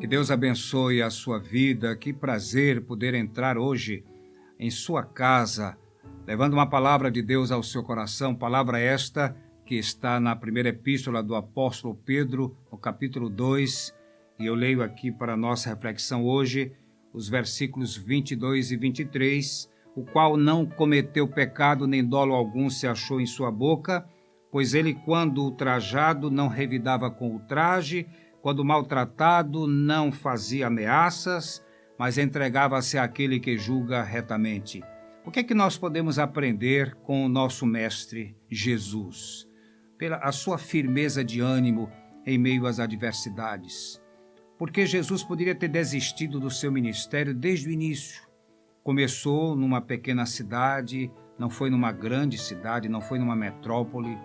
Deus abençoe a sua vida. Que prazer poder entrar hoje em sua casa, levando uma palavra de Deus ao seu coração. Palavra esta que está na primeira epístola do apóstolo Pedro, no capítulo 2. E eu leio aqui para a nossa reflexão hoje os versículos 22 e 23. O qual não cometeu pecado, nem dolo algum se achou em sua boca, pois ele, quando ultrajado, não revidava com ultraje, quando maltratado, não fazia ameaças, mas entregava-se àquele que julga retamente. O que é que nós podemos aprender com o nosso Mestre Jesus? Pela a sua firmeza de ânimo em meio às adversidades. Porque Jesus poderia ter desistido do seu ministério desde o início. Começou numa pequena cidade, não foi numa grande cidade, não foi numa metrópole.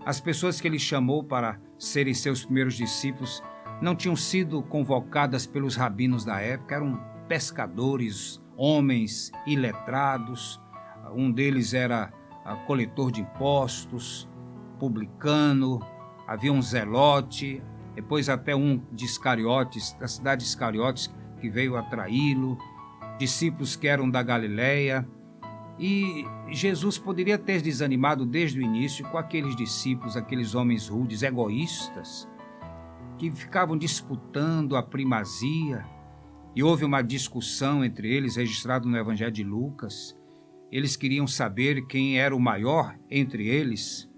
As pessoas que ele chamou para serem seus primeiros discípulos não tinham sido convocadas pelos rabinos da época, eram pescadores, homens iletrados. Um deles era coletor de impostos, publicano, havia um zelote, depois até um de Iscariotes, da cidade de Iscariotes, que veio atraí-lo, discípulos que eram da Galileia. E Jesus poderia ter desanimado desde o início com aqueles discípulos, aqueles homens rudes, egoístas, que ficavam disputando a primazia, e houve uma discussão entre eles, registrado no Evangelho de Lucas. Eles queriam saber quem era o maior entre eles,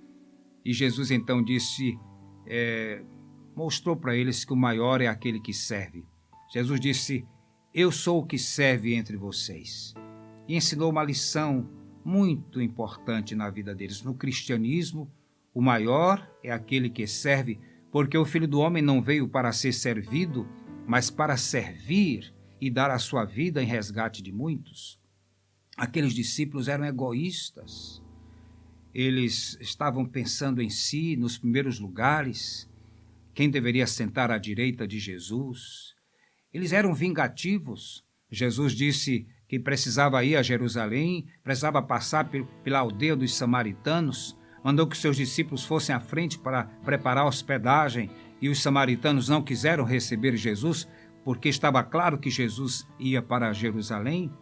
e Jesus então mostrou para eles que o maior é aquele que serve. Jesus disse: eu sou o que serve entre vocês. E ensinou uma lição muito importante na vida deles. No cristianismo, o maior é aquele que serve, porque o Filho do Homem não veio para ser servido, mas para servir e dar a sua vida em resgate de muitos. Aqueles discípulos eram egoístas. Eles estavam pensando em si, nos primeiros lugares, quem deveria sentar à direita de Jesus. Eles eram vingativos. Jesus disse que precisava ir a Jerusalém, precisava passar pela aldeia dos samaritanos, mandou que seus discípulos fossem à frente para preparar a hospedagem, e os samaritanos não quiseram receber Jesus, porque estava claro que Jesus ia para Jerusalém.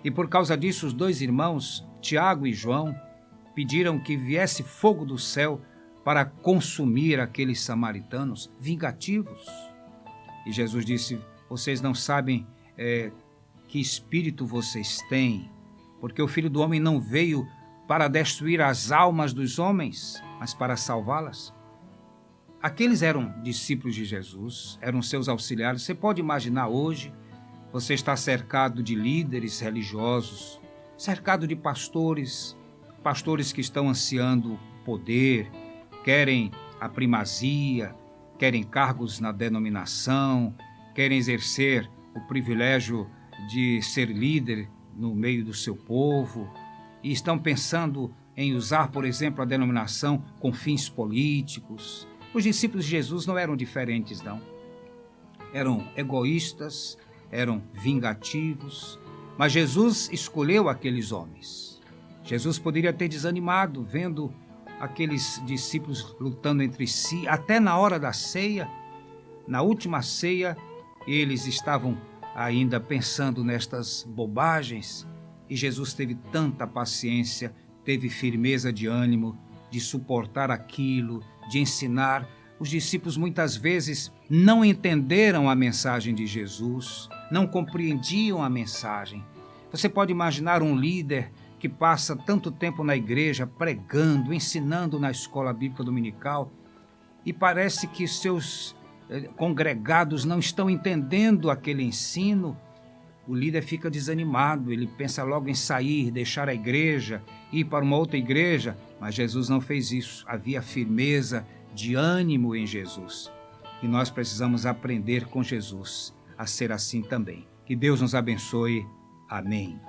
E por causa disso, os dois irmãos, Tiago e João, pediram que viesse fogo do céu para consumir aqueles samaritanos vingativos. E Jesus disse: vocês não sabem que espírito vocês têm, porque o Filho do Homem não veio para destruir as almas dos homens, mas para salvá-las. Aqueles eram discípulos de Jesus, eram seus auxiliares. Você pode imaginar hoje, você está cercado de líderes religiosos, cercado de pastores que estão ansiando poder, querem a primazia, querem cargos na denominação, querem exercer o privilégio de ser líder no meio do seu povo, e estão pensando em usar, por exemplo, a denominação com fins políticos. Os discípulos de Jesus não eram diferentes, não. Eram egoístas, eram vingativos, mas Jesus escolheu aqueles homens. Jesus poderia ter desanimado vendo aqueles discípulos lutando entre si, até na hora da ceia. Na última ceia, eles estavam ainda pensando nestas bobagens, e Jesus teve tanta paciência, teve firmeza de ânimo, de suportar aquilo, de ensinar. Os discípulos muitas vezes não entenderam a mensagem de Jesus, não compreendiam a mensagem. Você pode imaginar um líder que passa tanto tempo na igreja, pregando, ensinando na escola bíblica dominical, e parece que seus congregados não estão entendendo aquele ensino. O líder fica desanimado, ele pensa logo em sair, deixar a igreja, ir para uma outra igreja, mas Jesus não fez isso. Havia firmeza de ânimo em Jesus. E nós precisamos aprender com Jesus a ser assim também. Que Deus nos abençoe. Amém.